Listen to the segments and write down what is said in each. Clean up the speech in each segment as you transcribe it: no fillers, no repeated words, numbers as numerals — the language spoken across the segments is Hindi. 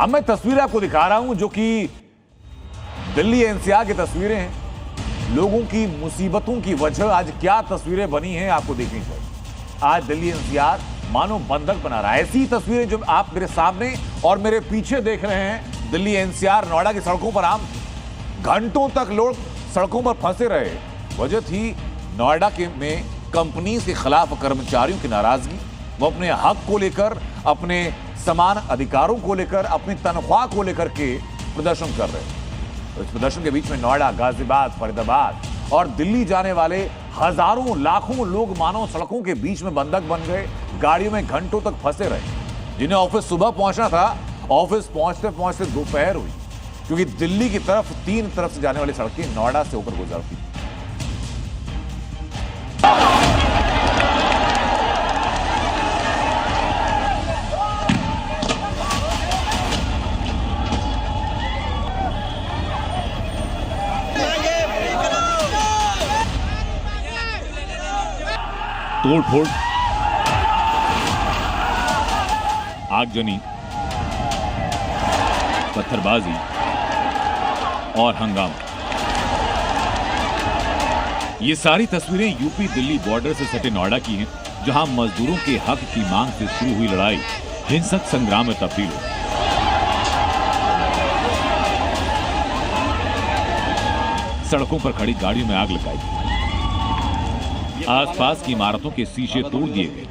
अब मैं तस्वीरें आपको दिखा रहा हूं जो कि दिल्ली एनसीआर की तस्वीरें हैं। लोगों की मुसीबतों की वजह आज क्या तस्वीरें बनी हैं आपको देखनी चाहिए। आज दिल्ली एनसीआर मानो बंधक बना रहा है। ऐसी तस्वीरें जो आप मेरे सामने और मेरे पीछे देख रहे हैं, दिल्ली एनसीआर नोएडा की सड़कों पर आम घंटों तक लोग सड़कों पर फंसे रहे। वजह थी नोएडा में कंपनी के खिलाफ कर्मचारियों की नाराजगी। वो अपने हक को लेकर, अपने समान अधिकारों को लेकर, अपनी तनख्वाह को लेकर के प्रदर्शन कर रहे हैं। तो इस प्रदर्शन के बीच में नोएडा, गाजियाबाद, फरीदाबाद और दिल्ली जाने वाले हजारों लाखों लोग मानो सड़कों के बीच में बंधक बन गए, गाड़ियों में घंटों तक फंसे रहे। जिन्हें ऑफिस सुबह पहुंचना था, ऑफिस पहुंचते पहुंचते दोपहर हुई, क्योंकि दिल्ली की तरफ 3 तरफ से जाने वाली सड़कें नोएडा से होकर गुजरती। तोड़फोड़, आगजनी, पत्थरबाजी और हंगामा। ये सारी तस्वीरें यूपी दिल्ली बॉर्डर से सटे नोएडा की हैं, जहां मजदूरों के हक की मांग से शुरू हुई लड़ाई हिंसक संग्राम में तब्दील हुई। सड़कों पर खड़ी गाड़ियों में आग लगाई, आसपास की इमारतों के शीशे तोड़ दिए गए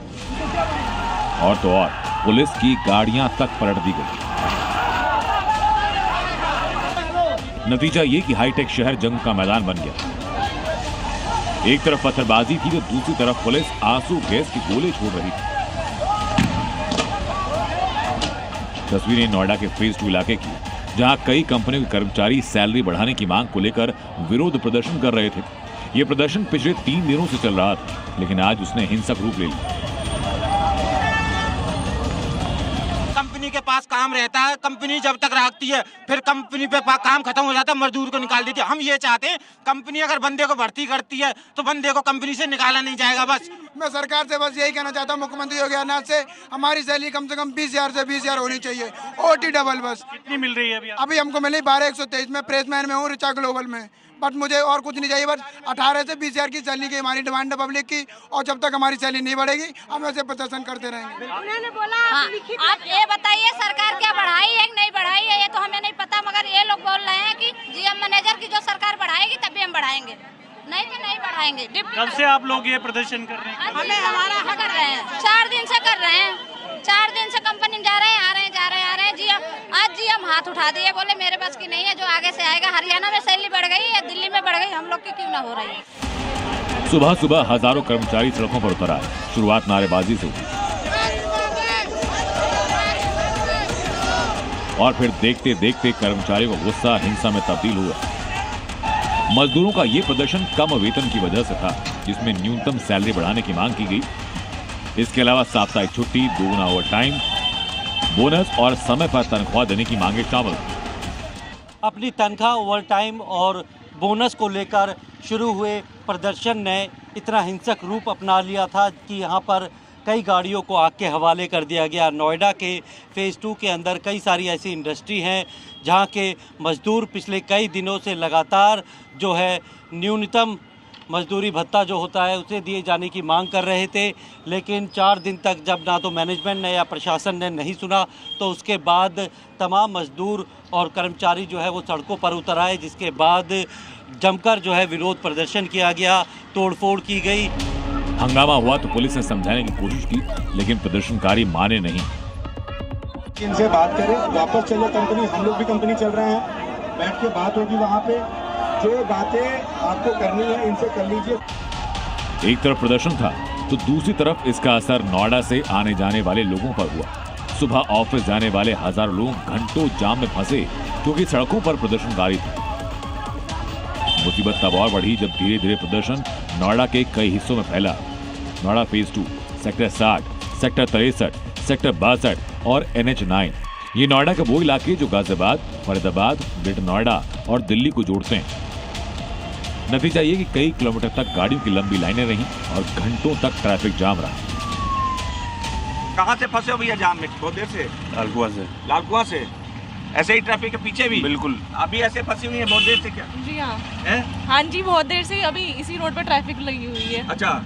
और तो और पुलिस की गाड़ियां तक पलट दी गई। नतीजा ये कि हाईटेक शहर जंग का मैदान बन गया। एक तरफ पत्थरबाजी थी तो दूसरी तरफ पुलिस आंसू गैस की गोले छोड़ रही थी। तस्वीरें नोएडा के फेज 2 इलाके की, जहां कई कंपनियों के कर्मचारी सैलरी बढ़ाने की मांग को लेकर विरोध प्रदर्शन कर रहे थे। यह प्रदर्शन पिछले 3 दिनों से चल रहा था, लेकिन आज उसने हिंसक रूप ले लिया। कंपनी के पास काम रहता है, कंपनी जब तक रखती है, फिर कंपनी पे काम खत्म हो जाता है, मजदूर को निकाल देती है। हम ये चाहते हैं, कंपनी अगर बंदे को भर्ती करती है तो बंदे को कंपनी से निकाला नहीं जाएगा। बस मैं सरकार से बस यही कहना चाहता हूँ, मुख्यमंत्री योगी आदित्यनाथ से हमारी सैलरी कम से कम 20,000 से 20,000 होनी चाहिए। OT double. बस कितनी मिल रही है अभी हमको मिली 12,123। मैं प्रेसमैन में हूँ रिचा ग्लोबल में, बट मुझे और कुछ नहीं चाहिए। बस 18 से 20,000 की सैलरी की हमारी डिमांड है पब्लिक की, और जब तक हमारी सैलरी नहीं बढ़ेगी हम ऐसे प्रदर्शन करते रहेंगे। उन्होंने बोला आप ये बताइए सरकार क्या बढ़ाई है कि नहीं बढ़ाई है, ये तो हमें नहीं पता, मगर ये लोग बोल रहे हैं कि GM मैनेजर की जो सरकार बढ़ाएगी तभी हम बढ़ाएंगे, नहीं तो नहीं बढ़ाएंगे। कब से आप लोग ये प्रदर्शन कर रहे हैं? हमें हमारा हक कर रहे हैं, 4 दिन से कर रहे हैं। 4 दिन से कंपनी जा रहे हैं, आ रहे हैं, जा रहे हैं, आ रहे हैं। आज GM हाथ उठा दिए, बोले मेरे पास की नहीं है, जो आगे से आएगा। हरियाणा में सैलरी बढ़ गई है, दिल्ली में बढ़ गई, हम लोग की क्यों ना हो रही है। सुबह सुबह हजारों कर्मचारी सड़कों पर उतर आए। शुरुआत नारेबाजी से हुई और फिर देखते देखते कर्मचारियों का गुस्सा हिंसा में तब्दील हुआ। मजदूरों का यह प्रदर्शन कम वेतन की वजह से था, जिसमें न्यूनतम सैलरी बढ़ाने की मांग की गई। इसके अलावा साप्ताहिक छुट्टी, दोगुना ओवरटाइम, बोनस और समय पर तनख्वाह देने की मांगे शामिल। अपनी तनख्वाह, ओवरटाइम और बोनस को लेकर शुरू हुए प्रदर्शन ने इतना हिंसक रूप अपना लिया था कि यहाँ पर कई गाड़ियों को आग के हवाले कर दिया गया। नोएडा के फेज़ 2 के अंदर कई सारी ऐसी इंडस्ट्री हैं जहाँ के मज़दूर पिछले कई दिनों से लगातार जो है न्यूनतम मजदूरी भत्ता जो होता है उसे दिए जाने की मांग कर रहे थे, लेकिन 4 दिन तक जब ना तो मैनेजमेंट ने या प्रशासन ने नहीं सुना, तो उसके बाद तमाम मजदूर और कर्मचारी जो है वो सड़कों पर उतर आए, जिसके बाद जमकर जो है विरोध प्रदर्शन किया गया, तोड़फोड़ की गई। हंगामा हुआ तो पुलिस ने समझाने की कोशिश की, लेकिन प्रदर्शनकारी माने नहीं। इनसे बात करें, वापस चलो कंपनी, हम लोग भी कंपनी चल रहे हैं, बैठ के बात होगी वहाँ पे, जो बातें आपको करनी है इनसे कर लीजिए। एक तरफ प्रदर्शन था तो दूसरी तरफ इसका असर नोएडा से आने जाने वाले लोगों पर हुआ। सुबह ऑफिस जाने वाले हजारों लोग घंटों जाम में फंसे, क्योंकि सड़कों पर प्रदर्शनकारी थे। मुसीबत तब और बढ़ी जब धीरे धीरे प्रदर्शन नोएडा के कई हिस्सों में फैला। Noida phase 2, sector 60, sector 63, sector 62 और NH9, ये नोएडा के वो इलाके जो गाजियाबाद, फरीदाबाद, ग्रेटर नोएडा और दिल्ली को जोड़ते हैं। नतीजा ये कि कई किलोमीटर तक गाड़ियों की लंबी लाइनें रहीं और घंटों तक ट्रैफिक जाम रहा। कहाँ से फंसे हो भैया जाम में? बहुत देर से। लालकुआं से। लालकुआं से ऐसे ही ट्रैफिक के पीछे भी बिल्कुल। अभी ऐसे फंसी हुई है बहुत देर से क्या जी हाँ है? हाँ जी, बहुत देर से अभी इसी रोड पर ट्रैफिक लगी हुई है। अच्छा,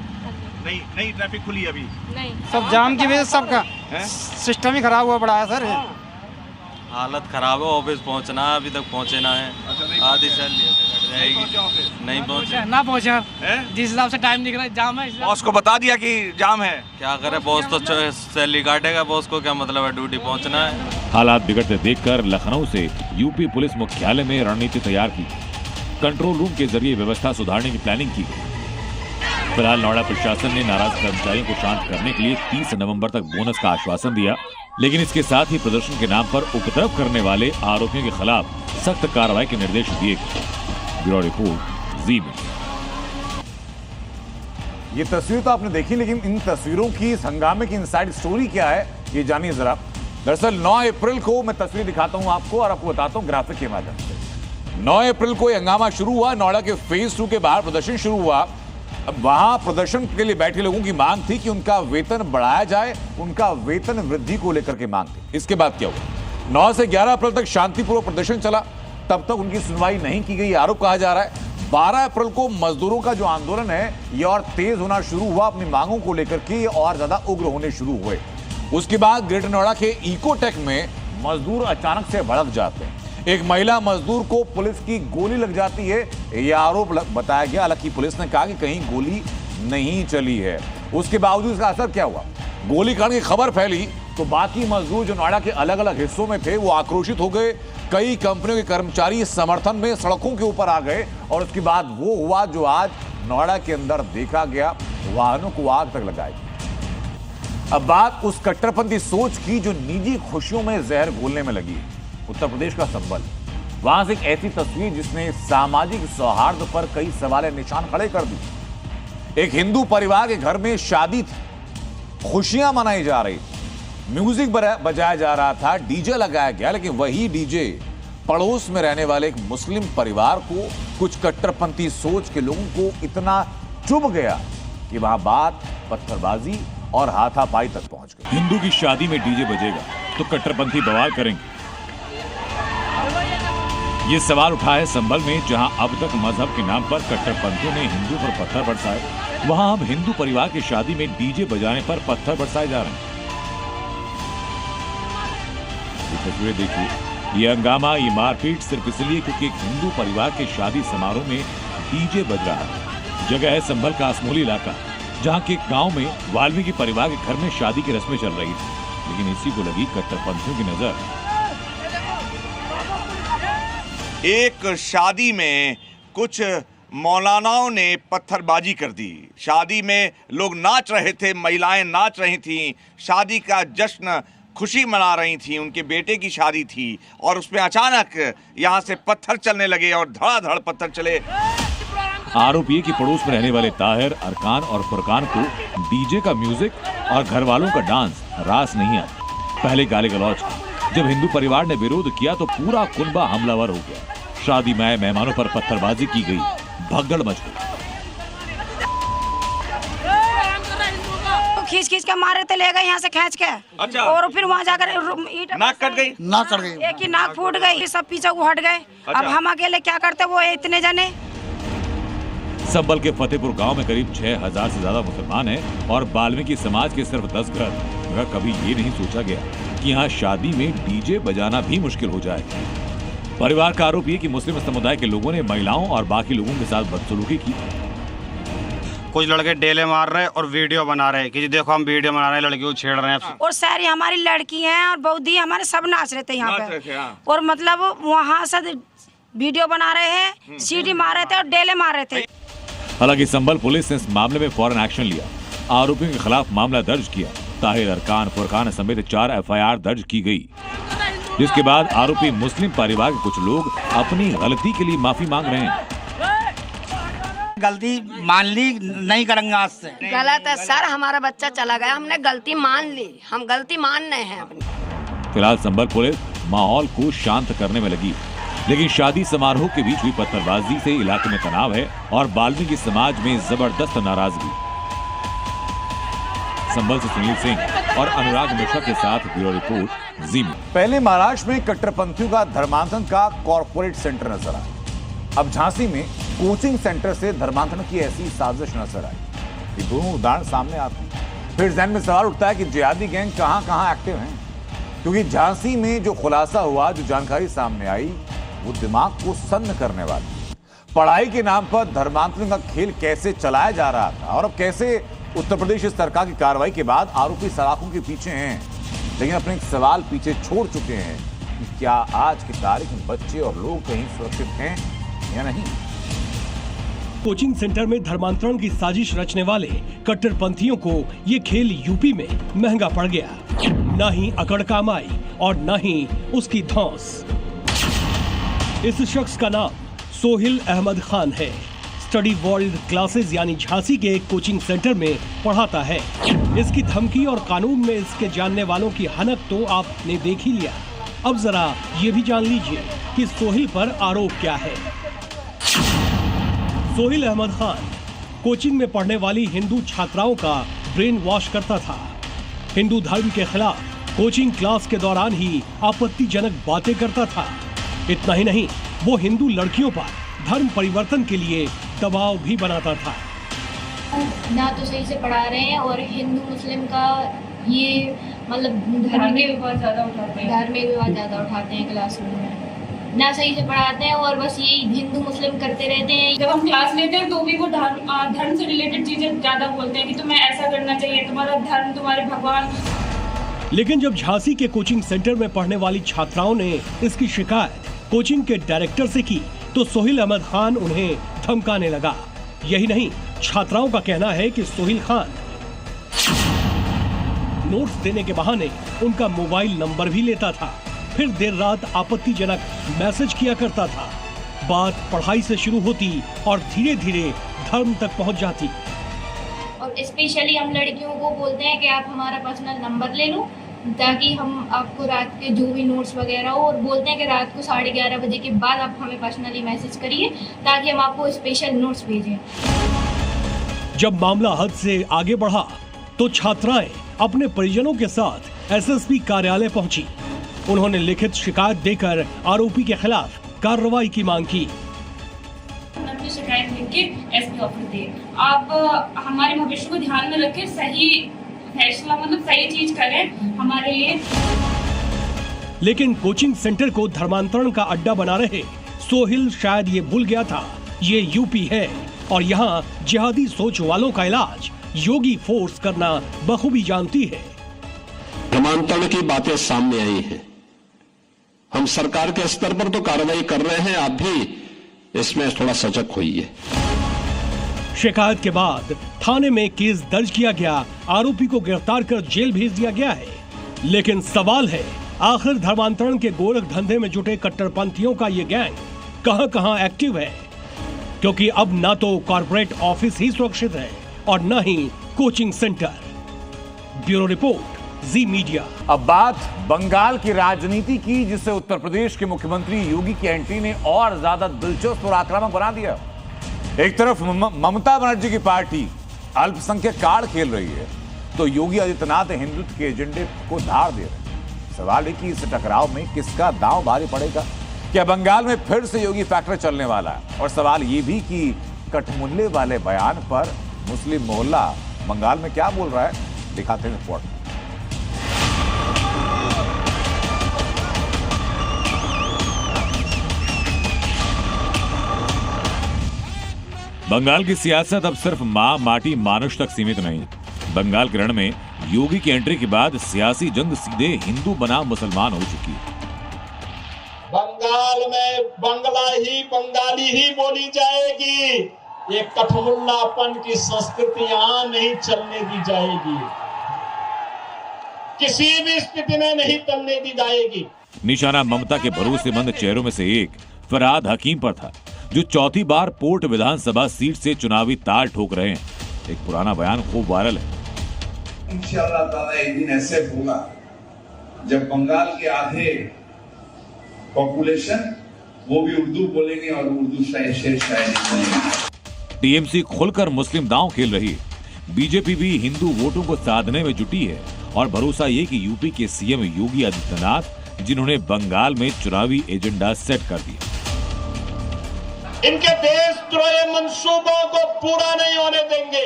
नहीं ट्रैफिक खुली अभी नहीं, सब जाम की वजह से सबका सिस्टम ही खराब हुआ पड़ा है सर। हालत खराब है, ऑफिस पहुंचना है, अभी तक पहुंचे ना है। आधी सैलरी कट जाएगी, नहीं पहुंचे ना पहुंचा जिस हिसाब से टाइम दिख रहा है जाम है। बॉस को बता दिया कि जाम है, क्या करे बॉस, तो सैलरी काटेगा, बॉस को क्या मतलब है, ड्यूटी पहुंचना है। हालात बिगड़ते देखकर लखनऊ से यूपी पुलिस मुख्यालय में रणनीति तैयार की, कंट्रोल रूम के जरिए व्यवस्था सुधारने की प्लानिंग की गई। फिलहाल नोएडा प्रशासन ने नाराज कर्मचारियों को शांत करने के लिए 30 नवंबर तक बोनस का आश्वासन दिया, लेकिन इसके साथ ही प्रदर्शन के नाम पर उपद्रव करने वाले आरोपियों के खिलाफ सख्त कार्रवाई के निर्देश दिए गए। ब्यूरो रिपोर्ट, जी मीडिया। ये तस्वीर तो आपने देखी, लेकिन इन तस्वीरों की इस हंगामे की इनसाइड स्टोरी क्या है, ये जानिए जरा। दरअसल 9 अप्रैल को मैं तस्वीर दिखाता हूं आपको और आपको बताता हूं ग्राफिक के माध्यम से। 9 अप्रैल को यह हंगामा शुरू हुआ, नोएडा के फेज 2 के बाहर प्रदर्शन शुरू हुआ। अब वहां प्रदर्शन के लिए बैठे लोगों की मांग थी कि उनका वेतन बढ़ाया जाए, उनका वेतन वृद्धि को लेकर के मांग थी। इसके बाद क्या हुआ? 9 से 11 अप्रैल तक शांतिपूर्वक प्रदर्शन चला, तब तक उनकी सुनवाई नहीं की गई, आरोप कहा जा रहा है। 12 अप्रैल को मजदूरों का जो आंदोलन है ये और तेज होना शुरू हुआ, अपनी मांगों को लेकर के और ज्यादा उग्र होने शुरू हुए। उसके बाद ग्रेटर नोएडा के इकोटेक में मजदूर अचानक से भड़क जाते हैं। एक महिला मजदूर को पुलिस की गोली लग जाती है, यह आरोप बताया गया। हालांकि पुलिस ने कहा कि कहीं गोली नहीं चली है। उसके बावजूद इसका असर क्या हुआ? गोलीकांड की खबर फैली तो बाकी मजदूर जो नोएडा के अलग अलग हिस्सों में थे वो आक्रोशित हो गए। कई कंपनियों के कर्मचारी इस समर्थन में सड़कों के ऊपर आ गए और उसके बाद वो हुआ जो आज नोएडा के अंदर देखा गया, वाहनों को आग तक लगाई। अब बात उस कट्टरपंथी सोच की जो निजी खुशियों में जहर घोलने में लगी। उत्तर प्रदेश का संबल, वहां से एक ऐसी तस्वीर जिसने सामाजिक सौहार्द पर कई सवाल निशान खड़े कर दी। एक हिंदू परिवार के घर में शादी थी, खुशियां मनाई जा रही, म्यूजिक बजाया जा रहा था, डीजे लगाया गया, लेकिन वही डीजे पड़ोस में रहने वाले एक मुस्लिम परिवार को, कुछ कट्टरपंथी सोच के लोगों को इतना चुभ गया कि वहां बात पत्थरबाजी और हाथापाई तक पहुंच गई। हिंदू की शादी में डीजे बजेगा तो कट्टरपंथी बवाल करेंगे। ये सवाल उठा है संभल में, जहां अब तक मजहब के नाम पर कट्टरपंथियों ने हिंदू पर पत्थर बरसाए, वहां अब हिंदू परिवार की शादी में डीजे बजाने पर पत्थर बरसाए जा रहे हैं। ये तस्वीरें देखिए, ये हंगामा, ये मारपीट सिर्फ इसलिए क्योंकि एक हिंदू परिवार के शादी समारोह में डीजे बज रहा है। जगह है संभल का असमोली इलाका, जहां के गांव में वाल्मीकि परिवार के घर में शादी की रस्में चल रही थी, लेकिन इसी को लगी कट्टरपंथियों की नजर। एक शादी में कुछ मौलानाओं ने पत्थरबाजी कर दी। शादी में लोग नाच रहे थे, महिलाएं नाच रही थीं, शादी का जश्न खुशी मना रही थीं, उनके बेटे की शादी थी और उसमें अचानक यहां से पत्थर चलने लगे और धड़ाधड़ पत्थर चले। आरोप ये कि पड़ोस में रहने वाले ताहिर, अरकान और फुरकान को डीजे का म्यूजिक और घर वालों का डांस रास नहीं आया। पहले गाली गलौज की, जब हिंदू परिवार ने विरोध किया तो पूरा कुनबा हमलावर हो गया। शादी में मेहमानों पर पत्थरबाजी की गई, भगदड़ मच गई। खींच खींच के मारे थे, ले गए यहाँ से खींच के। अच्छा। और फिर वहाँ जाकर नाक कट गई, एक ही नाक फूट गई, सब पीछे को हट गए। अच्छा। अब हम अकेले क्या करते, वो इतने जने। संभल के फतेहपुर गांव में करीब 6000 से ज्यादा मुसलमान हैं और वाल्मीकि समाज के सिर्फ 10 घर। मगर कभी ये नहीं सोचा गया कि यहाँ शादी में डीजे बजाना भी मुश्किल हो जाए। परिवार का आरोप ये कि मुस्लिम समुदाय के लोगों ने महिलाओं और बाकी लोगों के साथ बदसलूकी की। कुछ लड़के डेले मार रहे और वीडियो बना रहे कि देखो हम वीडियो बना रहे हैं, लड़कियों को छेड़ रहे हैं। और सारी हमारी लड़की हैं और बौदी हमारे सब नाच रहे थे यहाँ पे। और मतलब वहाँ से वीडियो बना रहे हैं, सीटी मार रहे थे और डेले मार रहे थे। हालांकि संभल पुलिस ने इस मामले में फौरन एक्शन लिया, आरोपियों के खिलाफ मामला दर्ज किया। ताहिर, अरकान, फुरकान समेत 4 FIR दर्ज की गई, जिसके बाद आरोपी मुस्लिम परिवार के कुछ लोग अपनी गलती के लिए माफी मांग रहे हैं। गलती मान ली, नहीं करेंगे आज से। गलत है सर, हमारा बच्चा चला गया, हमने गलती मान ली, हम गलती मान रहे हैं अपनी। फिलहाल संभल पुलिस माहौल को शांत करने में लगी, लेकिन शादी समारोह के बीच हुई पत्थरबाजी से इलाके में तनाव है और वाल्मीकि समाज में जबरदस्त नाराजगी। संभल से सुनील सिंह, और अनुराग मिश्रा के साथ ब्यूरो रिपोर्ट जी। पहले महाराष्ट्र में कट्टरपंथियों का धर्मांतरण का कॉर्पोरेट सेंटर नजर आया। अब झांसी में कोचिंग सेंटर से धर्मांतरण की ऐसी साजिश नजर आई। ये दोनों उदाहरण सामने आते हैं, फिर जहन में सवाल उठता है कि जिहादी गैंग कहां एक्टिव हैं, क्योंकि झांसी में जो खुलासा हुआ, जो जानकारी सामने आई, वो दिमाग को सन्न करने वाली। पढ़ाई के नाम पर धर्मांतरण का खेल कैसे चलाया जा रहा था और अब कैसे उत्तर प्रदेश सरकार की कार्रवाई के बाद आरोपी सलाखों के पीछे हैं, लेकिन अपने सवाल पीछे छोड़ चुके हैं कि क्या आज की तारीख में बच्चे और लोग कहीं सुरक्षित हैं या नहीं। कोचिंग सेंटर में धर्मांतरण की साजिश रचने वाले कट्टरपंथियों को ये खेल यूपी में महंगा पड़ गया। न ही अकड़ काम आई और न ही उसकी धौंस। इस शख्स का नाम सोहिल अहमद खान है। स्टडी वर्ल्ड क्लासेस यानी झांसी के एक कोचिंग सेंटर में पढ़ाता है। इसकी धमकी और कानून में इसके जानने वालों की हनक तो आपने देख ही लिया। अब जरा ये भी जान लीजिए कि सोहिल पर आरोप क्या है। सोहिल अहमद खान कोचिंग में पढ़ने वाली हिंदू छात्राओं का ब्रेन वॉश करता था। हिंदू धर्म के खिलाफ कोचिंग क्लास के दौरान ही आपत्तिजनक बातें करता था। इतना ही नहीं, वो हिंदू लड़कियों पर धर्म परिवर्तन के लिए दबाव भी बनाता था। ना तो सही से पढ़ा रहे हैं और हिंदू मुस्लिम का ये मतलब धार्मिक विवाद ज़्यादा उठाते हैं क्लासरूम में। ना सही से पढ़ाते हैं और बस यही हिंदू मुस्लिम करते रहते हैं। जब हम क्लास लेते हैं तो भी वो धर्म से रिलेटेड चीजें ज्यादा बोलते हैं कि तुम्हें ऐसा करना चाहिए, तुम्हारा धर्म, तुम्हारे भगवान। लेकिन जब झांसी के कोचिंग सेंटर में पढ़ने वाली छात्राओं ने इसकी शिकायत कोचिंग के डायरेक्टर से की तो सोहिल अहमद खान उन्हें धमकाने लगा। यही नहीं, छात्राओं का कहना है कि सोहिल खान नोट्स देने के बहाने उनका मोबाइल नंबर भी लेता था, फिर देर रात आपत्तिजनक मैसेज किया करता था। बात पढ़ाई से शुरू होती और धीरे धीरे धर्म तक पहुंच जाती। और स्पेशली हम लड़कियों को बोलते हैं कि आप हमारा पर्सनल नंबर ले लो ताकि हम आपको रात के जो भी नोट्स वगैरह हो, और बोलते हैं कि रात को 11:30 बजे के बाद आप हमें पर्सनली मैसेज करिए ताकि हम आपको स्पेशल नोट्स भेजें। जब मामला हद से आगे बढ़ा तो छात्राएं अपने परिजनों के साथ एसएसपी कार्यालय पहुंची। उन्होंने लिखित शिकायत देकर आरोपी के खिलाफ कार्रवाई की मांग की। अपनी शिकायत लिख के एसपी ऑफिस दे। आप हमारे भविष्य को ध्यान में रखें, सही फैसला मतलब सही चीज करें हमारे लिए। लेकिन कोचिंग सेंटर को धर्मांतरण का अड्डा बना रहे सोहिल शायद ये भूल गया था, ये यूपी है और यहाँ जिहादी सोच वालों का इलाज योगी फोर्स करना बखूबी जानती है। धर्मांतरण की बातें सामने आई हैं, हम सरकार के स्तर पर तो कार्रवाई कर रहे हैं, आप भी इसमें थोड़ा सजग होइए। शिकायत के बाद थाने में केस दर्ज किया गया, आरोपी को गिरफ्तार कर जेल भेज दिया गया है। लेकिन सवाल है, आखिर धर्मांतरण के गोरख धंधे में जुटे कट्टरपंथियों का ये गैंग कहां-कहां एक्टिव है, क्योंकि अब न तो कॉर्पोरेट ऑफिस ही सुरक्षित है और न ही कोचिंग सेंटर। ब्यूरो रिपोर्ट, जी मीडिया। अब बात बंगाल की राजनीति की, जिससे उत्तर प्रदेश के मुख्यमंत्री योगी की एंट्री ने और ज्यादा दिलचस्प और आक्रामक बना दिया। एक तरफ ममता बनर्जी की पार्टी अल्पसंख्यक कार्ड खेल रही है तो योगी आदित्यनाथ हिंदुत्व के एजेंडे को धार दे रहे हैं। सवाल है कि इस टकराव में किसका दांव भारी पड़ेगा। क्या बंगाल में फिर से योगी फैक्टर चलने वाला है? और सवाल ये भी कि कठमुल्ले वाले बयान पर मुस्लिम मोहल्ला बंगाल में क्या बोल रहा है, दिखाते हैं रिपोर्ट। बंगाल की सियासत अब सिर्फ मां माटी मानुष तक सीमित नहीं। बंगाल के रण में योगी की एंट्री के बाद सियासी जंग सीधे हिंदू बनाम मुसलमान हो चुकी है। बंगाल में बंगला ही बंगाली ही बोली जाएगी। ये कठमुल्लापन की संस्कृति यहाँ नहीं चलने दी जाएगी, किसी भी स्थिति में नहीं चलने दी जाएगी। निशाना ममता के भरोसेमंद चेहरों में से एक फरहाद हकीम पर था, जो चौथी बार पोर्ट विधानसभा सीट से चुनावी ताल ठोक रहे हैं। एक पुराना बयान खूब वायरल है। इंशाअल्लाह ताला एक दिन ऐसे होगा जब बंगाल के आधे पॉपुलेशन वो भी उर्दू बोलेंगे और उर्दू शेर शायरी बोलेंगे। टीएमसी खुलकर मुस्लिम दांव खेल रही है। बीजेपी भी हिंदू वोटों को साधने में जुटी है और भरोसा ये कि यूपी के सीएम योगी आदित्यनाथ जिन्होंने बंगाल में चुनावी एजेंडा सेट कर दिया। इनके देशद्रोही मंसूबों को पूरा नहीं होने देंगे,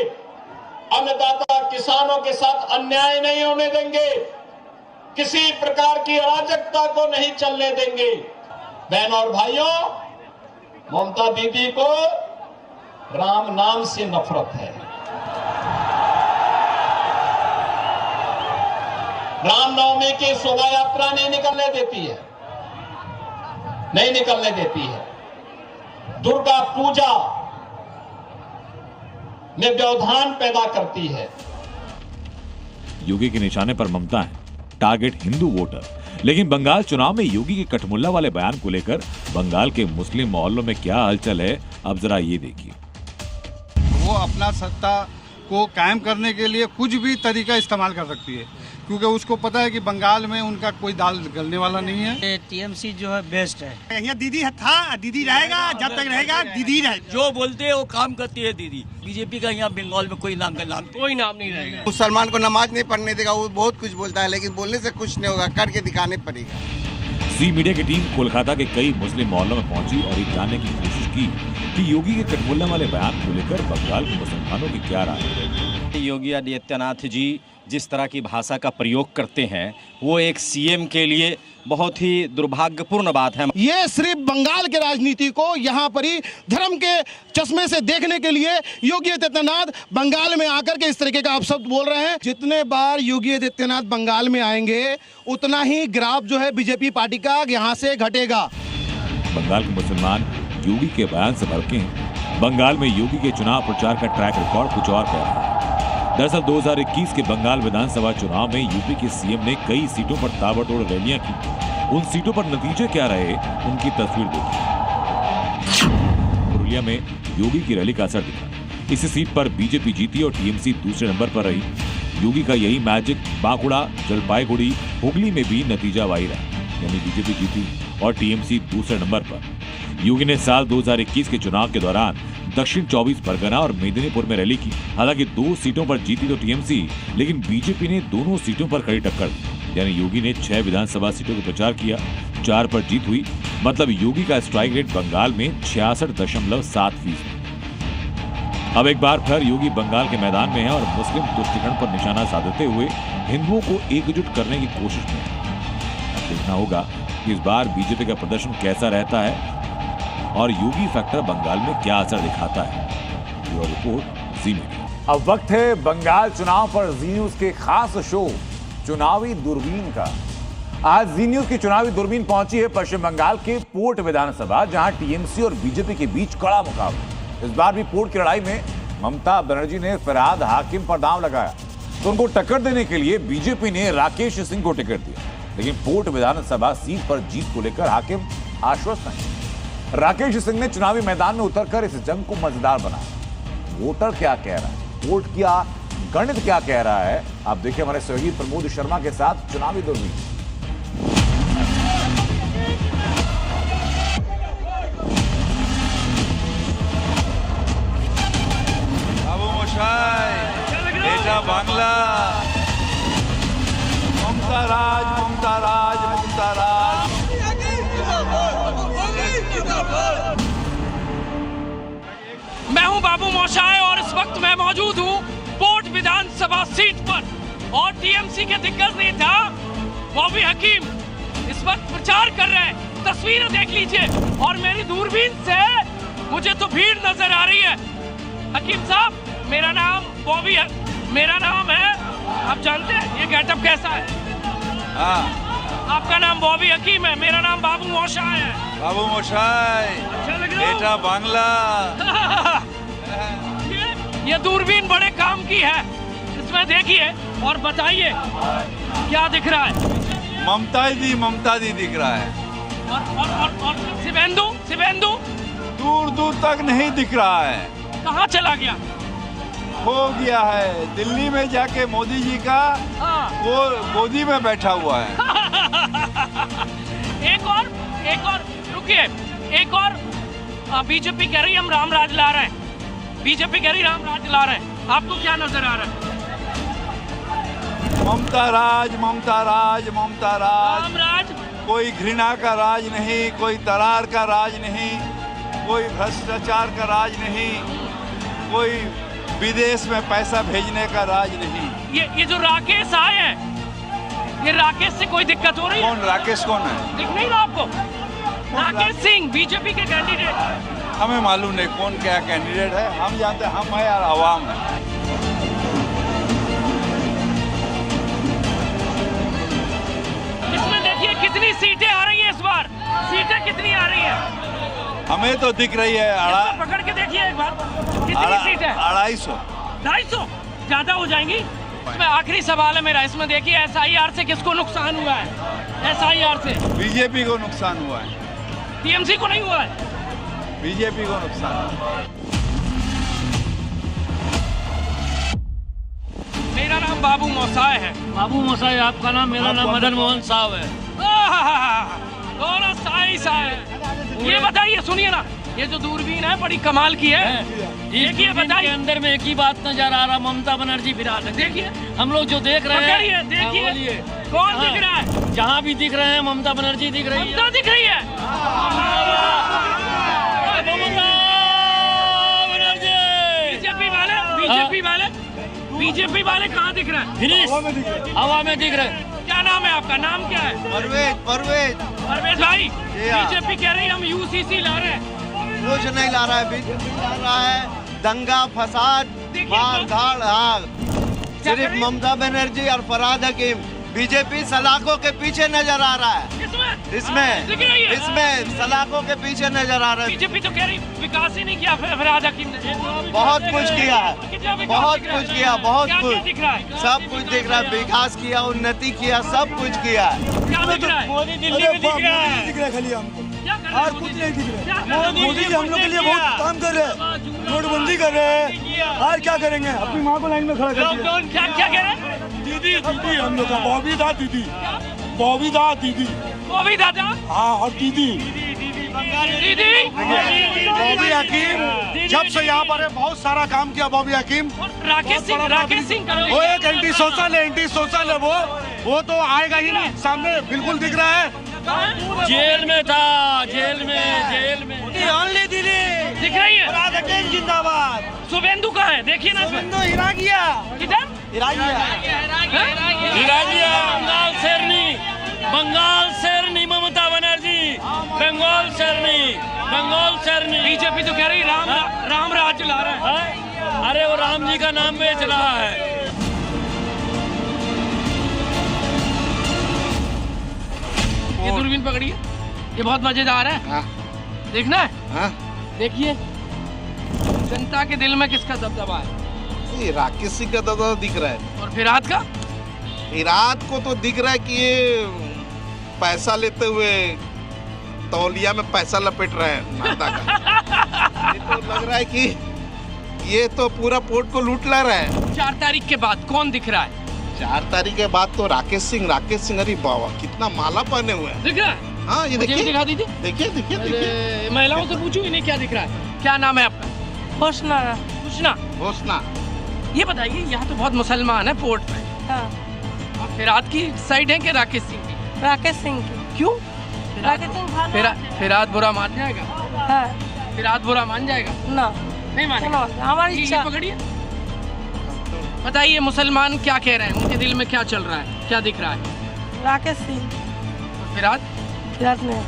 अन्नदाता किसानों के साथ अन्याय नहीं होने देंगे, किसी प्रकार की अराजकता को नहीं चलने देंगे। बहनों और भाइयों, ममता दीदी को राम नाम से नफरत है। रामनवमी की शोभा यात्रा नहीं निकलने देती है, नहीं निकलने देती है। दुर्गा पूजा में व्यवधान पैदा करती है। योगी के निशाने पर ममता है, टारगेट हिंदू वोटर। लेकिन बंगाल चुनाव में योगी के कठमुल्ला वाले बयान को लेकर बंगाल के मुस्लिम मोहल्लों में क्या हलचल है, अब जरा ये देखिए। वो अपना सत्ता को कायम करने के लिए कुछ भी तरीका इस्तेमाल कर सकती है, क्योंकि उसको पता है कि बंगाल में उनका कोई दाल गलने वाला नहीं है। टीएमसी जो है बेस्ट है। यहाँ दीदी था, दीदी रहेगा, जब तक रहेगा दीदी रहेगा। जो बोलते हैं वो काम करती है दीदी। बीजेपी का यहाँ बंगाल में कोई नाम नहीं रहेगा। मुसलमान को नमाज नहीं पढ़ने देगा, वो बहुत कुछ बोलता है, लेकिन बोलने से कुछ नहीं होगा, करके दिखाने पड़ेगा। सी मीडिया की टीम कोलकाता के कई मुस्लिम मोहल्लों में पहुंची और ये जानने की कोशिश की कि योगी के कठमुल्ला वाले बयान को लेकर बंगाल के मुसलमानों की क्या राय है। योगी आदित्यनाथ जी जिस तरह की भाषा का प्रयोग करते हैं वो एक सीएम के लिए बहुत ही दुर्भाग्यपूर्ण बात है। ये सिर्फ बंगाल के राजनीति को यहाँ पर ही धर्म के चश्मे से देखने के लिए योगी आदित्यनाथ बंगाल में आकर के इस तरीके का अपशब्द बोल रहे हैं। जितने बार योगी आदित्यनाथ बंगाल में आएंगे उतना ही ग्राफ जो है बीजेपी पार्टी का यहाँ से घटेगा। बंगाल के मुसलमान योगी के बयान से भड़के हैं। बंगाल में योगी के चुनाव प्रचार का ट्रैक रिकॉर्ड कुछ और कह रहा है। दरअसल 2021 के बंगाल विधानसभा चुनाव में यूपी के सीएम ने कई सीटों पर ताबड़तोड़ रैलियां की। उन सीटों पर नतीजे क्या रहे, उनकी तस्वीर देखिए। पुरुलिया में योगी की रैली का असर दिखा। इसी सीट पर बीजेपी जीती और टीएमसी दूसरे नंबर पर रही। योगी का यही मैजिक बांकुड़ा, जलपाईगुड़ी, हुगली में भी नतीजा वही रहा, यानी बीजेपी जीती और टीएमसी दूसरे नंबर पर। योगी ने साल 2021 के चुनाव के दौरान दक्षिण 24 परगना और मेदिनीपुर में रैली की। हालांकि 2 सीटों पर जीती तो टीएमसी, लेकिन बीजेपी ने दोनों सीटों पर कड़ी टक्कर दी। यानी योगी ने 6 विधानसभा सीटों का प्रचार किया, 4 पर जीत हुई। मतलब योगी का स्ट्राइक रेट बंगाल में 66.7%। अब एक बार फिर योगी बंगाल के मैदान में है और मुस्लिम तुष्टिकरण पर निशाना साधते हुए हिंदुओं को एकजुट करने की कोशिश में है। देखना होगा कि इस बार बीजेपी का प्रदर्शन कैसा रहता है और योगी फैक्टर बंगाल में क्या असर दिखाता है। ये रिपोर्ट जी मीडिया। अब वक्त है बंगाल चुनाव पर जी न्यूज के खास शो चुनावी दूरबीन का। आज जी न्यूज की चुनावी दूरबीन पहुंची है पश्चिम बंगाल के पोर्ट विधानसभा, जहां टीएमसी और बीजेपी के बीच कड़ा मुकाबला। इस बार भी पोर्ट की लड़ाई में ममता बनर्जी ने फरहाद हाकिम पर दांव लगाया, तो उनको टक्कर देने के लिए बीजेपी ने राकेश सिंह को टिकट दिया। लेकिन पोर्ट विधानसभा सीट पर जीत को लेकर हाकिम आश्वस्त नहीं। राकेश सिंह ने चुनावी मैदान में उतरकर इस जंग को मजेदार बनाया। वोटर क्या कह रहा है, वोट क्या गणित क्या कह रहा है, आप देखिए हमारे सहयोगी प्रमोद शर्मा के साथ चुनावी दूरबीन। बाबू मोशाई, बेटा बांग्ला, ममता राज, ममता राज, ममता राज। मैं हूं बाबू मोशाय और इस वक्त मैं मौजूद हूं पोर्ट विधानसभा सीट पर और टीएमसी के दिग्गज नेता बॉबी हकीम इस वक्त प्रचार कर रहे हैं। तस्वीरें देख लीजिए और मेरी दूरबीन से मुझे तो भीड़ नजर आ रही है। हकीम साहब, मेरा नाम बॉबी है, मेरा नाम है, आप जानते हैं ये गेटअप कैसा है? आपका नाम बॉबी हकीम है, मेरा नाम बाबू मोशाय है। बाबू मोशाय, बेटा बांग्ला। ये दूरबीन बड़े काम की है, इसमें देखिए और बताइए क्या दिख रहा है? ममता दी दिख रहा है। और शिवेंदु दूर दूर तक नहीं दिख रहा है। कहाँ चला गया? खो गया है। दिल्ली में जाके मोदी जी का वो गोदी में बैठा हुआ है। एक और रुकिए, एक और बीजेपी कह रही है हम रामराज ला रहे हैं, बीजेपी कह रही रामराज ला रहे हैं। आपको क्या नजर आ रहा है? ममता राज, ममता राज, ममता राज। राज कोई घृणा का राज नहीं, कोई तरार का राज नहीं, कोई भ्रष्टाचार का राज नहीं, कोई विदेश में पैसा भेजने का राज नहीं। ये जो राकेश आए हैं, ये राकेश से कोई दिक्कत हो रही है? कौन राकेश कौन है? दिख नहीं रहा आपको? राकेश सिंह बीजेपी के कैंडिडेट। हमें मालूम नहीं कौन क्या कैंडिडेट है, हम जानते हैं हम है यार आवाम है। इसमें देखिए कितनी सीटें आ रही हैं इस बार, सीटें कितनी आ रही हैं? हमें तो दिख रही है पकड़ के देखिए एक बार, कितनी सीट है? 250। 250 ज्यादा हो जाएंगी। इसमें आखिरी सवाल है मेरा, इसमें देखिए एसआईआर से किसको नुकसान हुआ है? एसआईआर से बीजेपी को नुकसान हुआ है, टीएमसी को नहीं हुआ है। बीजेपी को नुकसान। मेरा नाम बाबू मोसाए है। बाबू मोसाए आपका नाम? मेरा नाम मदन मोहन साहब है। दोनों साई साई। ये बताइए, सुनिए ना, ये जो दूरबीन है बड़ी कमाल की है। देखिए बताइए, अंदर में एक ही बात नजर आ रहा, ममता बनर्जी विराट। देखिए हम लोग जो देख रहे हैं, देखिए कौन दिख रहा है? जहाँ भी दिख रहे हैं ममता बनर्जी दिख रही है। ममता दिख रही है। बीजेपी वाले कहाँ दिख रहे हैं? हवा में दिख रहे हैं। क्या नाम है आपका? नाम क्या है? परवेज भाई। बीजेपी कह रही है हम यूसीसी ला रहे हैं। कुछ नहीं ला रहा है, बीजेपी ला रहा है दंगा फसाद मार धाड़। हाँ, सिर्फ ममता बनर्जी और फरहाद हकीम। बीजेपी सलाखों के पीछे नजर आ रहा है। इसमें सलाखों के पीछे नजर आ रहा है। बीजेपी तो कह रही विकास ही नहीं किया फरहाद हकीम ने। बहुत कुछ किया है, बहुत कुछ किया, बहुत कुछ, सब कुछ दिख रहा है। विकास किया, उन्नति किया, सब कुछ किया है। मोदी दिल्ली में दिख रहा है। दिख रहा है खाली हमको, और कुछ नहीं दिख रहा है। मोदी जी हम लोग के लिए बहुत काम कर रहे हैं, नोटबंदी कर रहे हैं। और क्या करेंगे? अपनी माँ को लाइन में खड़ा कर दिया। क्या कह रहे हैं? दीदी हम लोग का बॉबी दा दीदी, बॉबी दा दीदी, बॉबी दादा। हाँ, और दीदी बॉबी हकीम जब से यहाँ पर है बहुत सारा काम किया बॉबी हकीम। राकेश सिंह वो एक एंटी सोशल है, वो तो आएगा ही नहीं सामने, बिल्कुल दिख रहा है। जेल में था, जेल में ओनली दीदी दिख रही है। जिंदाबाद। शुभेंदु कहाँ है? देखिए ना, शुभेंदु हिरा गया। किधर? हिरा गया। बंगाल शेरनी ममता बनर्जी, बंगाल शेरनी। बीजेपी तो कह रही राम राज ला रहा है। अरे वो राम जी का नाम बेच रहा है। ये दूरबीन पकड़िए, ये बहुत मजेदार है। देखना है? देखिए जनता के दिल में किसका दबदबा है? राकेश सिंह का दबदबा दिख रहा है। और फिराद का? फिराद को तो दिख रहा है कि ये पैसा लेते हुए तौलिया में पैसा लपेट रहे हैं नाता का। ये तो लग रहा है कि ये तो पूरा पोर्ट को लूट ला रहा है। 4 तारीख के बाद कौन दिख रहा है? 4 तारीख के बाद तो राकेश सिंह। अरे बाबा कितना माला पहने हुए हैं। दिख रहा है? हाँ, ये देखिए, दिखा दीजिए। देखिए। महिलाओं से पूछूं इन्हें क्या दिख रहा है? क्या नाम है आपका? होशना। ये बताइए, यहाँ तो बहुत मुसलमान है पोर्ट पे। हाँ। फिराद की साइड है कि राकेश सिंह की? राकेश सिंह की। क्यों? राकेश सिंह फिराद बुरा मान जाएगा? हाँ। फिराद बुरा मान जाएगा? ना, नहीं मानेगा। हमारी इच्छा। पकड़िए, बताइए मुसलमान क्या कह रहे हैं, उनके दिल में क्या चल रहा है, क्या दिख रहा है? राकेश सिंह। फिराद में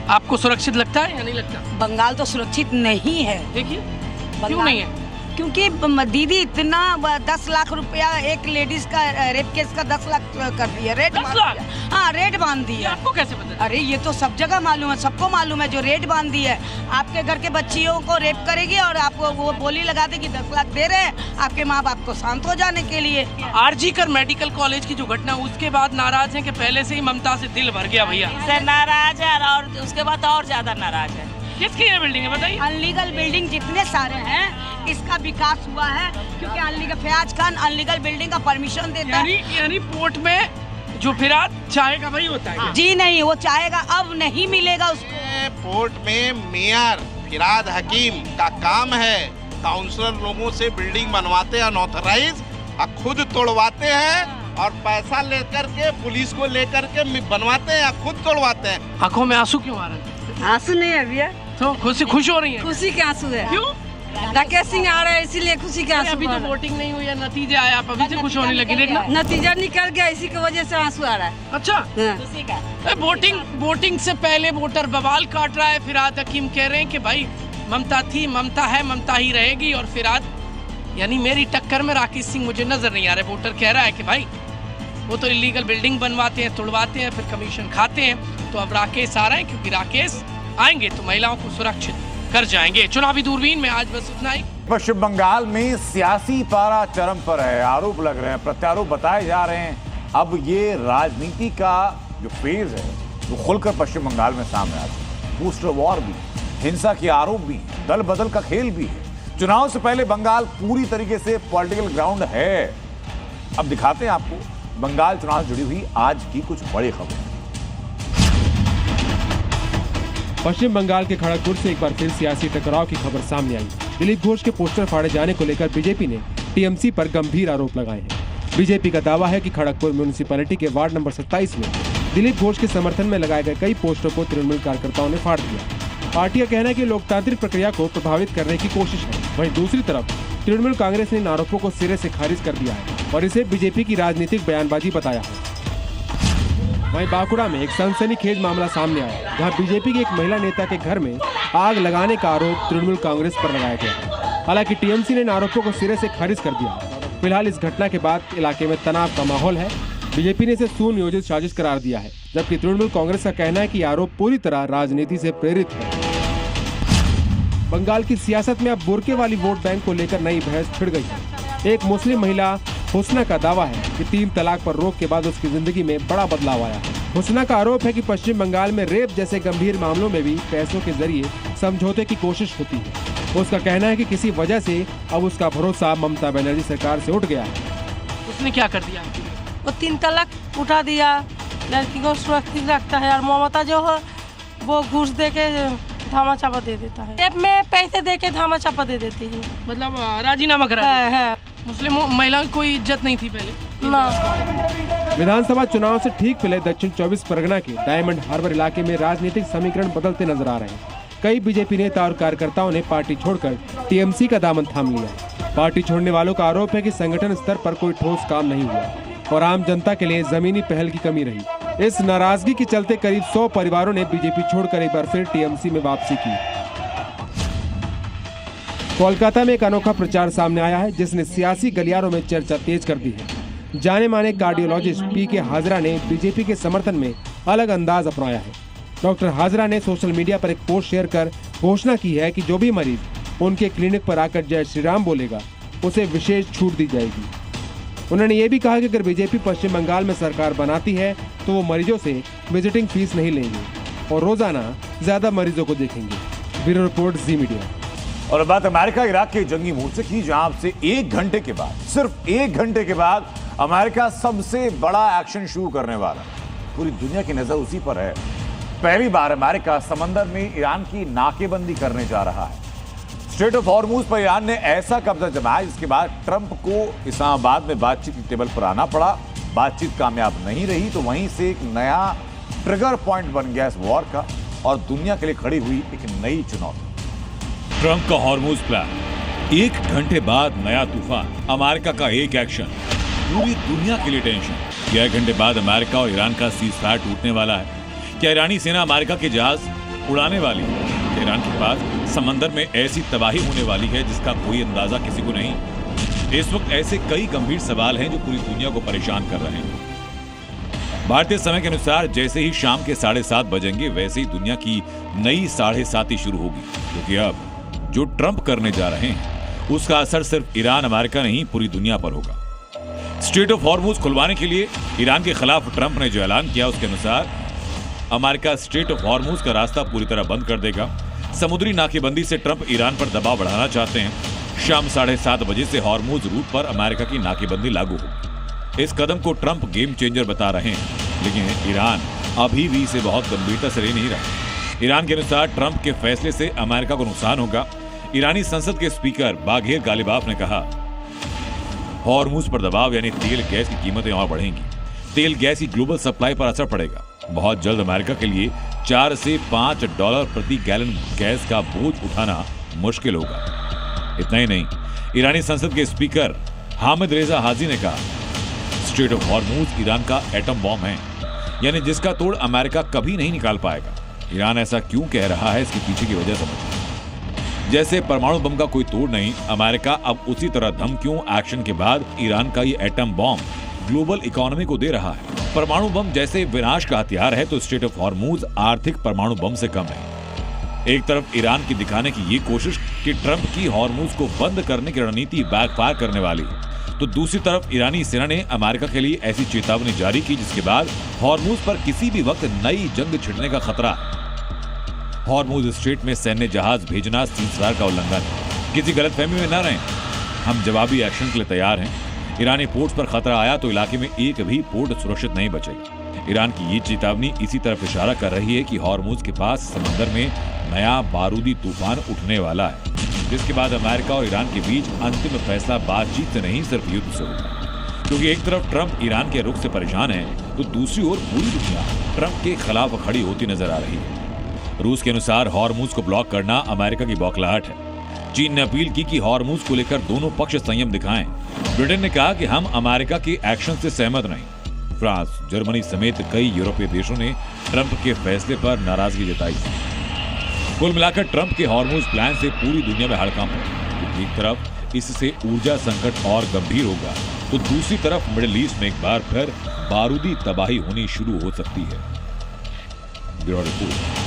आपको सुरक्षित लगता है या नहीं लगता? बंगाल तो सुरक्षित नहीं है। देखिए क्यों नहीं है? क्योंकि दीदी इतना 10 लाख रुपया एक लेडीज का रेप केस का 10 लाख कर दिया। रेट 10 लाख? हाँ, रेट बांध दी है। आपको कैसे पता? अरे ये तो सब जगह मालूम है, सबको मालूम है। जो रेट बांध दी है, आपके घर के बच्चियों को रेप करेगी और आपको वो बोली लगा देगी 10 लाख दे रहे हैं आपके माँ बाप को शांत हो जाने के लिए। आरजीकर मेडिकल कॉलेज की जो घटना, उसके बाद नाराज है कि पहले से ही ममता से दिल भर गया? भैया नाराज है और उसके बाद और ज्यादा नाराज है। किसकी है बिल्डिंग है बताइए? अनलीगल बिल्डिंग जितने सारे हैं, इसका विकास हुआ है क्योंकि unlegal Fayaz Khan unlegal building का परमिशन देता है। यानी पोर्ट में जो फिराद चाहेगा वही होता है? जी नहीं, वो चाहेगा अब नहीं मिलेगा उसको। पोर्ट में मेयर फिराद हकीम का काम है काउंसलर लोगों से बिल्डिंग बनवाते हैं अनऑथराइज, खुद तोड़वाते हैं और पैसा लेकर के पुलिस को लेकर के बनवाते हैं या खुद तोड़वाते हैं। आंखों में आंसू क्यों आ रहे हैं? आंसू नहीं है भैया, तो खुश हो रही है? खुशी के आंसू है। क्यों? राकेश सिंह आ रहे हैं इसीलिए खुशी के आंसू। अभी तो वोटिंग नहीं हुई है, नतीजा आया, आप अभी से खुश होने लगी। देखना नतीजा निकल गया, इसी की वजह से आंसू आ रहा है। अच्छा, वोटिंग से पहले वोटर बवाल काट रहा है। फिराद हकीम कह रहे हैं कि भाई ममता थी, ममता है, ममता ही रहेगी। और फिराद यानी मेरी टक्कर में राकेश सिंह मुझे नजर नहीं आ रहे। वोटर कह रहा है कि भाई वो तो इलीगल बिल्डिंग बनवाते हैं, तोड़वाते हैं, फिर कमीशन खाते हैं। तो अब राकेश आ रहे हैं, क्योंकि राकेश आएंगे तो महिलाओं को सुरक्षित कर जाएंगे। चुनावी दूरबीन में आज बस इतना ही। पश्चिम बंगाल में सियासी पारा चरम पर है। आरोप लग रहे हैं, प्रत्यारोप बताए जा रहे हैं। अब ये राजनीति का जो फेज है वो खुलकर पश्चिम बंगाल में सामने आता है। पोस्टर वॉर भी, हिंसा के आरोप भी, दल बदल का खेल भी है। चुनाव से पहले बंगाल पूरी तरीके से पॉलिटिकल ग्राउंड है। अब दिखाते हैं आपको बंगाल चुनाव से जुड़ी हुई आज की कुछ बड़ी खबरें। पश्चिम बंगाल के खड़गपुर से एक बार फिर सियासी टकराव की खबर सामने आई। दिलीप घोष के पोस्टर फाड़े जाने को लेकर बीजेपी ने टीएमसी पर गंभीर आरोप लगाए हैं। बीजेपी का दावा है कि खड़गपुर म्युनिसिपैलिटी के वार्ड नंबर 27 में दिलीप घोष के समर्थन में लगाए गए कई पोस्टर को तृणमूल कार्यकर्ताओं ने फाड़ दिया। पार्टी का कहना है कि लोकतांत्रिक प्रक्रिया को प्रभावित करने की कोशिश है। वहीं दूसरी तरफ तृणमूल कांग्रेस ने इन आरोपों को सिरे से खारिज कर दिया है और इसे बीजेपी की राजनीतिक बयानबाजी बताया है। वहीं बांकुड़ा में एक सनसनीखेज मामला सामने आया, जहां बीजेपी की एक महिला नेता के घर में आग लगाने का आरोप तृणमूल कांग्रेस पर लगाया गया। हालांकि टीएमसी ने इन आरोपों को सिरे से खारिज कर दिया। फिलहाल इस घटना के बाद इलाके में तनाव का माहौल है। बीजेपी ने इसे सुनियोजित साजिश करार दिया है, जबकि तृणमूल कांग्रेस का कहना है कि आरोप पूरी तरह राजनीति से प्रेरित है। बंगाल की सियासत में अब बुर्के वाली वोट बैंक को लेकर नई बहस छिड़ गई है। एक मुस्लिम महिला हुस्ना का दावा है कि 3 तलाक पर रोक के बाद उसकी जिंदगी में बड़ा बदलाव आया है। हुस्ना का आरोप है कि पश्चिम बंगाल में रेप जैसे गंभीर मामलों में भी पैसों के जरिए समझौते की कोशिश होती है। उसका कहना है कि किसी वजह से अब उसका भरोसा ममता बनर्जी सरकार से उठ गया है। उसने क्या कर दिया? वो 3 तलाक उठा दिया, लड़की को सुरक्षित रखता है। और ममता जो है वो घूस दे के धामा चापा दे देता है, टेप में पैसे दे के धामा चापा दे देती है। मतलब राजीनामा करा है। मुस्लिम महिला की कोई इज्जत नहीं थी पहले ना। विधानसभा चुनाव से ठीक पहले दक्षिण 24 परगना के डायमंड हार्बर इलाके में राजनीतिक समीकरण बदलते नजर आ रहे हैं। कई बीजेपी नेता और कार्यकर्ताओं ने पार्टी छोड़कर टीएमसी का दामन थाम लिया। पार्टी छोड़ने वालों का आरोप है कि संगठन स्तर पर कोई ठोस काम नहीं हुआ और आम जनता के लिए जमीनी पहल की कमी रही। इस नाराजगी के चलते करीब 100 परिवारों ने बीजेपी छोड़कर एक बार फिर टीएमसी में वापसी की। कोलकाता में एक अनोखा प्रचार सामने आया है, जिसने सियासी गलियारों में चर्चा तेज कर दी है। जाने माने कार्डियोलॉजिस्ट पीके हाजरा ने बीजेपी के समर्थन में अलग अंदाज अपनाया है। डॉक्टर हाजरा ने सोशल मीडिया पर एक पोस्ट शेयर कर घोषणा की है कि जो भी मरीज उनके क्लिनिक पर आकर जय श्री राम बोलेगा उसे विशेष छूट दी जाएगी। उन्होंने ये भी कहा कि अगर बीजेपी पश्चिम बंगाल में सरकार बनाती है तो वो मरीजों से विजिटिंग फीस नहीं लेंगे और रोजाना ज्यादा मरीजों को देखेंगे। ब्यूरो रिपोर्ट, जी मीडिया। और बात अमेरिका इराक के जंगी मोर्चे की, जहां से 1 घंटे के बाद, सिर्फ 1 घंटे के बाद अमेरिका सबसे बड़ा एक्शन शुरू करने वाला। पूरी दुनिया की नजर उसी पर है। पहली बार अमेरिका समंदर में ईरान की नाकेबंदी करने जा रहा है। स्ट्रेट ऑफ हॉर्मुज पर ईरान ने ऐसा कब्जा जमाया जिसके बाद ट्रंप को इस्लामाबाद में बातचीत की टेबल पर आना पड़ा। बातचीत कामयाब नहीं रही तो वहीं से एक नया ट्रिगर पॉइंट बन गया इस वॉर का और दुनिया के लिए खड़ी हुई एक नई चुनौती। ट्रंप का हॉर्मुज प्लान, 1 घंटे बाद नया तूफान, अमेरिका का एक एक्शन, पूरी दुनिया के लिए टेंशन। 1 घंटे बाद अमेरिका और ईरान का सीज़फायर टूटने वाला है। क्या ईरानी सेना अमेरिका के जहाज उड़ाने वाली है? ईरान के पास समंदर में ऐसी तबाही होने वाली है जिसका कोई अंदाजा किसी को नहीं। इस वक्त ऐसे कई गंभीर सवाल हैं जो पूरी दुनिया को परेशान कर रहे हैं। भारतीय समय के अनुसार जैसे ही शाम के 7:30 बजेंगे वैसे ही दुनिया की नई 7:30 शुरू होगी, क्योंकि अब जो ट्रंप करने जा रहे हैं उसका असर सिर्फ ईरान अमेरिका नहीं पूरी दुनिया पर होगा। स्ट्रेट ऑफ हॉर्मुज खुलवाने के लिए ईरान के खिलाफ ट्रंप ने जो ऐलान किया उसके अनुसार अमेरिका स्ट्रेट ऑफ हॉर्मुज का रास्ता पूरी तरह बंद कर देगा। समुद्री नाकेबंदी से ट्रंप ईरान पर दबाव बढ़ाना चाहते हैं। शाम 7:30 बजे से हॉर्मुज रूट पर अमेरिका की नाकेबंदी लागू होगी। इस कदम को ट्रंप गेम चेंजर बता रहे हैं, लेकिन ईरान अभी भी इसे बहुत गंभीरता से ले नहीं रहा। ईरान के अनुसार ट्रंप के फैसले से अमेरिका को नुकसान होगा। ईरानी संसद के स्पीकर बाघेर गालिबाफ ने कहा, हॉर्मुज पर दबाव यानी तेल गैस की कीमतें और बढ़ेंगी। तेल गैस की ग्लोबल सप्लाई पर असर पड़ेगा। बहुत जल्द अमेरिका के लिए $4 से $5 प्रति गैलन गैस का बोझ उठाना मुश्किल होगा। इतना ही नहीं, ईरानी संसद के स्पीकर हामिद रेजा हाजी ने कहा, स्ट्रेट ऑफ हॉर्मुज ईरान का एटम बॉम्ब है, यानी जिसका तोड़ अमेरिका कभी नहीं निकाल पाएगा। ईरान ऐसा क्यों कह रहा है, इसके पीछे की वजह समझिए। जैसे परमाणु बम का कोई तोड़ नहीं, अमेरिका अब उसी तरह धमकियों एक्शन के बाद ईरान का ये एटम बॉम्ब ग्लोबल इकोनॉमी को दे रहा है। परमाणु बम जैसे विनाश का हथियार है तो स्ट्रेट ऑफ हॉर्मुज आर्थिक परमाणु बम से कम है। एक तरफ ईरान की दिखाने की ये कोशिश कि ट्रंप की हॉर्मुज को बंद करने की रणनीति बैकफायर करने वाली है, तो दूसरी तरफ ईरानी सेना ने अमेरिका के लिए ऐसी चेतावनी जारी की जिसके बाद हॉर्मुज पर किसी भी वक्त नई जंग छिड़ने का खतरा है। हॉर्मुज स्ट्रेट में सैन्य जहाज भेजना सीज़फायर का उल्लंघन है। किसी गलतफहमी में न रहें, हम जवाबी एक्शन के लिए तैयार हैं। ईरानी पोर्ट्स पर खतरा आया तो इलाके में एक भी पोर्ट सुरक्षित नहीं बचेगा। ईरान की ये चेतावनी इसी तरफ इशारा कर रही है कि हॉर्मुज के पास समंदर में नया बारूदी तूफान उठने वाला है, जिसके बाद अमेरिका और ईरान के बीच अंतिम फैसला बातचीत से नहीं सिर्फ युद्ध से होगा। क्योंकि एक तरफ ट्रंप ईरान के रुख से परेशान है तो दूसरी ओर पूरी दुनिया ट्रंप के खिलाफ खड़ी होती नजर आ रही है। रूस के अनुसार हॉर्मुज को ब्लॉक करना अमेरिका की बौखलाहट है। चीन ने अपील की कि हॉर्मुज को लेकर दोनों पक्ष संयम दिखाएं। ब्रिटेन ने कहा कि हम अमेरिका के एक्शन से सहमत नहीं। फ्रांस, जर्मनी समेत कई यूरोपीय देशों ने ट्रंप के फैसले पर नाराजगी जताई। कुल मिलाकर ट्रंप के हॉर्मुज प्लान से पूरी दुनिया में हड़कंप है। एक तरफ इससे ऊर्जा संकट और गंभीर होगा तो दूसरी तरफ मिडिल ईस्ट में एक बार फिर बारूदी तबाही होनी शुरू हो सकती है। Bureau report.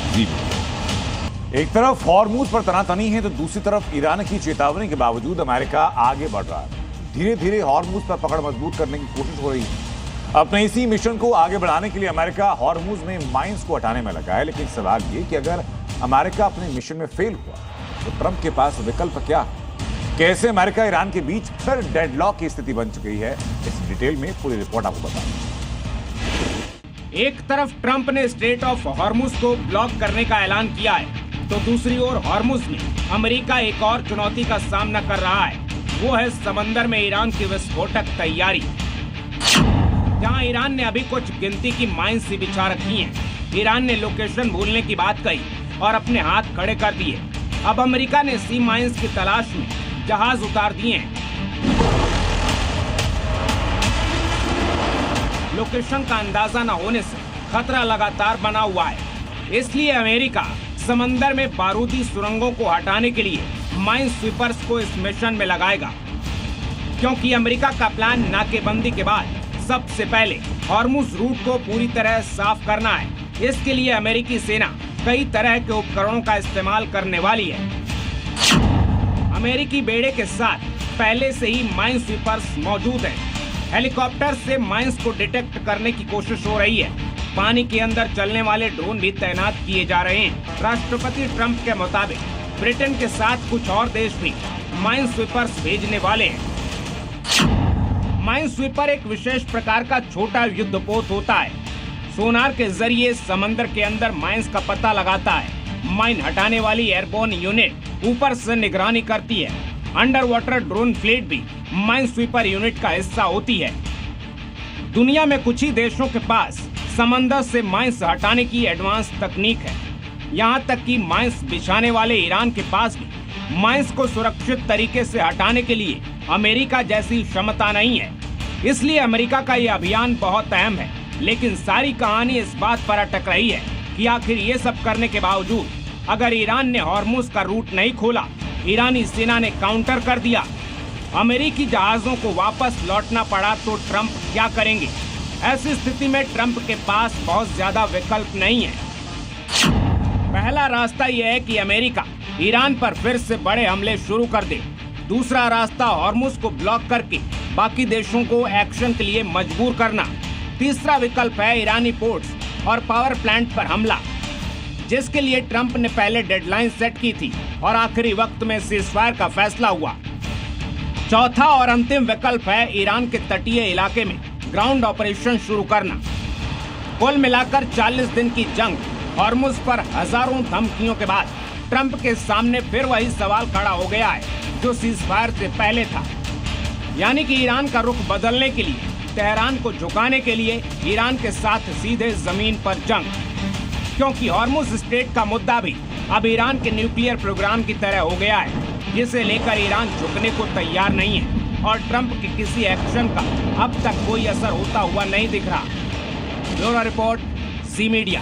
एक तरफ हॉर्मुज पर तनातनी है तो दूसरी तरफ ईरान की चेतावनी के बावजूद अमेरिका आगे बढ़ रहा है। धीरे धीरे हॉर्मुज पर पकड़ मजबूत करने की कोशिश हो रही है। अपने इसी मिशन को आगे बढ़ाने के लिए अमेरिका हॉर्मुज में माइंस को हटाने में लगा है। लेकिन सवाल ये कि अगर अमेरिका अपने मिशन में फेल हुआ तो ट्रंप के पास विकल्प क्या है? कैसे अमेरिका ईरान के बीच फिर डेडलॉक की स्थिति बन चुकी है, इस डिटेल में पूरी रिपोर्ट आपको बताऊंगा। एक तरफ ट्रंप ने स्ट्रेट ऑफ हॉर्मुज को ब्लॉक करने का ऐलान किया है तो दूसरी ओर हॉर्मुज में अमेरिका एक और चुनौती का सामना कर रहा है। वो है समंदर में ईरान की विस्फोटक तैयारी। जहां ईरान ने अभी कुछ गिनती की माइंस ही बिछा रखी हैं। ईरान ने लोकेशन भूलने की बात कही और अपने हाथ खड़े कर दिए। अब अमेरिका ने सी माइंस की तलाश में जहाज उतार दिए हैं। लोकेशन का अंदाजा न होने से खतरा लगातार बना हुआ है। इसलिए अमेरिका समंदर में बारूदी सुरंगों को हटाने के लिए माइन स्वीपर्स को इस मिशन में लगाएगा। क्योंकि अमेरिका का प्लान नाकेबंदी के बाद सबसे पहले हॉर्मुज रूट को पूरी तरह साफ करना है। इसके लिए अमेरिकी सेना कई तरह के उपकरणों का इस्तेमाल करने वाली है। अमेरिकी बेड़े के साथ पहले से ही माइन स्वीपर्स मौजूद हैं। हेलीकॉप्टर से माइंस को डिटेक्ट करने की कोशिश हो रही है। पानी के अंदर चलने वाले ड्रोन भी तैनात किए जा रहे हैं। राष्ट्रपति ट्रंप के मुताबिक ब्रिटेन के साथ कुछ और देश भी माइन स्वीपर्स भेजने वाले हैं। माइन स्वीपर एक विशेष प्रकार का छोटा युद्धपोत होता है। सोनार के जरिए समंदर के अंदर माइंस का पता लगाता है। माइन हटाने वाली एयरबोर्न यूनिट ऊपर से निगरानी करती है। अंडर वाटर ड्रोन फ्लीट भी माइन स्वीपर यूनिट का हिस्सा होती है। दुनिया में कुछ ही देशों के पास समंदर से माइंस हटाने की एडवांस तकनीक है। यहाँ तक कि माइंस बिछाने वाले ईरान के पास भी माइंस को सुरक्षित तरीके से हटाने के लिए अमेरिका जैसी क्षमता नहीं है। इसलिए अमेरिका का ये अभियान बहुत अहम है। लेकिन सारी कहानी इस बात पर अटक रही है कि आखिर ये सब करने के बावजूद अगर ईरान ने हॉर्मुज का रूट नहीं खोला, ईरानी सेना ने काउंटर कर दिया, अमेरिकी जहाजों को वापस लौटना पड़ा तो ट्रंप क्या करेंगे? ऐसी स्थिति में ट्रंप के पास बहुत ज्यादा विकल्प नहीं है। पहला रास्ता यह है कि अमेरिका ईरान पर फिर से बड़े हमले शुरू कर दे। दूसरा रास्ता हॉर्मुज को ब्लॉक करके बाकी देशों को एक्शन के लिए मजबूर करना। तीसरा विकल्प है ईरानी पोर्ट्स और पावर प्लांट पर हमला, जिसके लिए ट्रंप ने पहले डेडलाइन सेट की थी और आखिरी वक्त में सीज़फायर का फैसला हुआ। चौथा और अंतिम विकल्प है ईरान के तटीय इलाके में ग्राउंड ऑपरेशन शुरू करना। कुल मिलाकर 40 दिन की जंग, हॉर्मुज पर हजारों धमकियों के बाद ट्रंप के सामने फिर वही सवाल खड़ा हो गया है जो सीज़फायर से पहले था। यानी कि ईरान का रुख बदलने के लिए, तेहरान को झुकाने के लिए ईरान के साथ सीधे जमीन पर जंग, क्योंकि हॉर्मुज स्ट्रेट का मुद्दा भी अब ईरान के न्यूक्लियर प्रोग्राम की तरह हो गया है, जिसे लेकर ईरान झुकने को तैयार नहीं है और ट्रंप के किसी एक्शन का अब तक कोई असर होता हुआ नहीं दिख रहा। ब्यूरो रिपोर्ट, जी मीडिया।